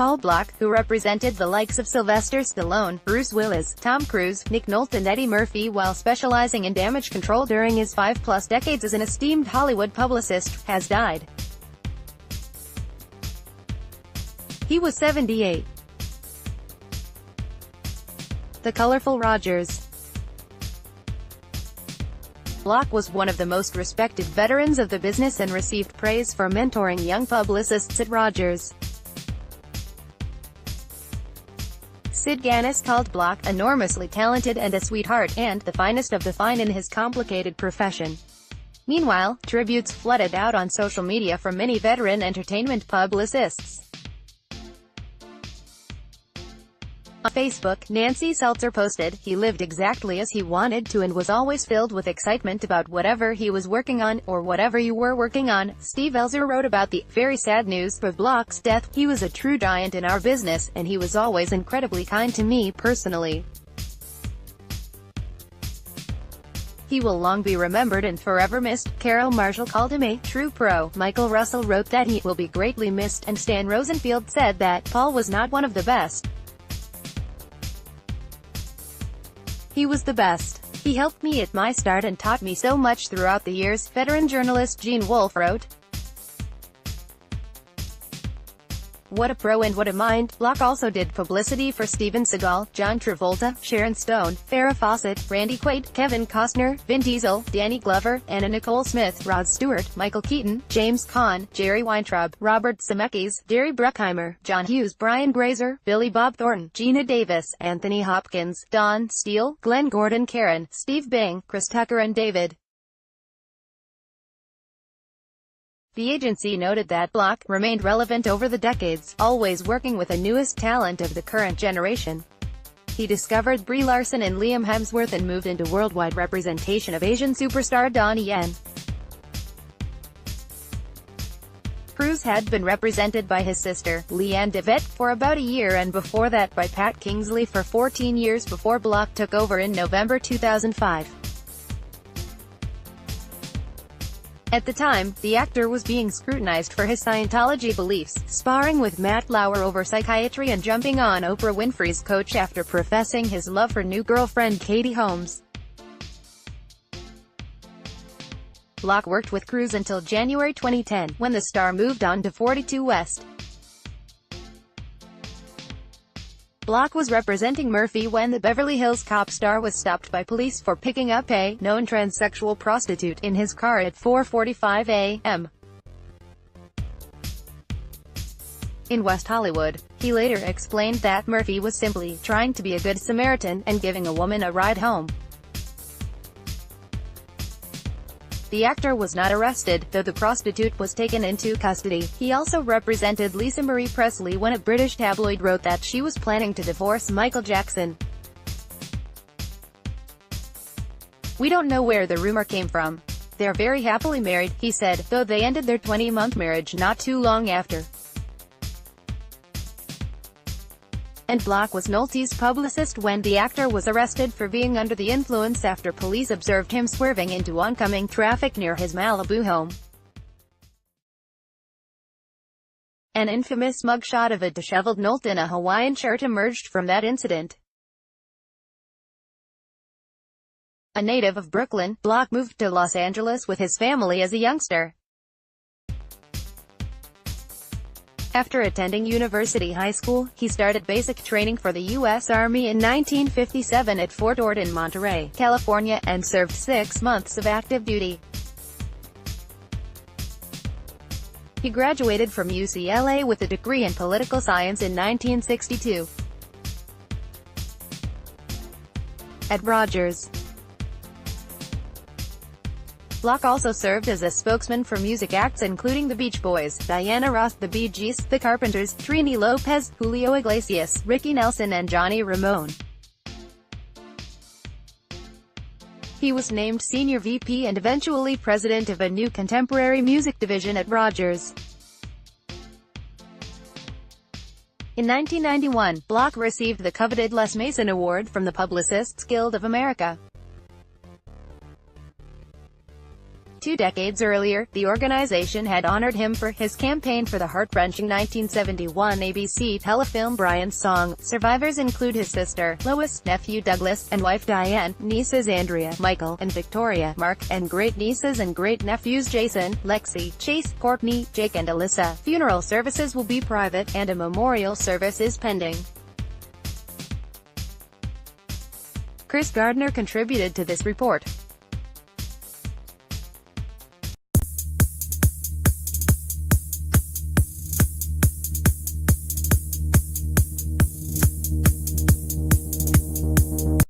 Paul Bloch, who represented the likes of Sylvester Stallone, Bruce Willis, Tom Cruise, Nick Nolte and Eddie Murphy while specializing in damage control during his 5+ decades as an esteemed Hollywood publicist, has died. He was 78. The colorful Rogers. Bloch was one of the most respected veterans of the business and received praise for mentoring young publicists at Rogers. Sid Ganis called Bloch enormously talented and a sweetheart, and the finest of the fine in his complicated profession. Meanwhile, tributes flooded out on social media from many veteran entertainment publicists. On Facebook, Nancy Seltzer posted, "He lived exactly as he wanted to and was always filled with excitement about whatever he was working on, or whatever you were working on." Steve Elzer wrote about the very sad news of Bloch's death. "He was a true giant in our business, and he was always incredibly kind to me personally. He will long be remembered and forever missed." Carol Marshall called him a true pro. Michael Russell wrote that he will be greatly missed, and Stan Rosenfield said that Paul was not one of the best. "He was the best. He helped me at my start and taught me so much throughout the years," veteran journalist Gene Wolfe wrote. "What a pro and what a mind." Bloch also did publicity for Steven Seagal, John Travolta, Sharon Stone, Farrah Fawcett, Randy Quaid, Kevin Costner, Vin Diesel, Danny Glover, Anna Nicole Smith, Rod Stewart, Michael Keaton, James Caan, Jerry Weintraub, Robert Zemeckis, Jerry Bruckheimer, John Hughes, Brian Grazer, Billy Bob Thornton, Gina Davis, Anthony Hopkins, Don Steele, Glenn Gordon Caron, Steve Bing, Chris Tucker and David. The agency noted that Bloch remained relevant over the decades, always working with the newest talent of the current generation. He discovered Brie Larson and Liam Hemsworth and moved into worldwide representation of Asian superstar Donnie Yen. Cruise had been represented by his sister, Leanne DeVette, for about a year and before that by Pat Kingsley for 14 years before Bloch took over in November 2005. At the time, the actor was being scrutinized for his Scientology beliefs, sparring with Matt Lauer over psychiatry and jumping on Oprah Winfrey's coach after professing his love for new girlfriend Katie Holmes. Bloch worked with Cruise until January 2010, when the star moved on to 42 West. Bloch was representing Murphy when the Beverly Hills Cop star was stopped by police for picking up a known transsexual prostitute in his car at 4:45 a.m. in West Hollywood. He later explained that Murphy was simply trying to be a good Samaritan and giving a woman a ride home. The actor was not arrested, though the prostitute was taken into custody. He also represented Lisa Marie Presley when a British tabloid wrote that she was planning to divorce Michael Jackson. "We don't know where the rumor came from. They're very happily married," he said, though they ended their 20-month marriage not too long after. And Bloch was Nolte's publicist when the actor was arrested for being under the influence after police observed him swerving into oncoming traffic near his Malibu home. An infamous mugshot of a disheveled Nolte in a Hawaiian shirt emerged from that incident. A native of Brooklyn, Bloch moved to Los Angeles with his family as a youngster. After attending University High School, he started basic training for the U.S. Army in 1957 at Fort Ord in Monterey, California, and served 6 months of active duty. He graduated from UCLA with a degree in political science in 1962. At Rogers, Bloch also served as a spokesman for music acts including the Beach Boys, Diana Ross, the Bee Gees, the Carpenters, Trini Lopez, Julio Iglesias, Ricky Nelson and Johnny Ramone. He was named Senior VP and eventually president of a new contemporary music division at Rogers. In 1991, Bloch received the coveted Les Mason Award from the Publicists Guild of America. 2 decades earlier, the organization had honored him for his campaign for the heart-wrenching 1971 ABC telefilm Brian's Song. Survivors include his sister, Lois, nephew Douglas, and wife Diane, nieces Andrea, Michael, and Victoria, Mark, and great-nieces and great-nephews Jason, Lexi, Chase, Courtney, Jake and Alyssa. Funeral services will be private, and a memorial service is pending. Chris Gardner contributed to this report.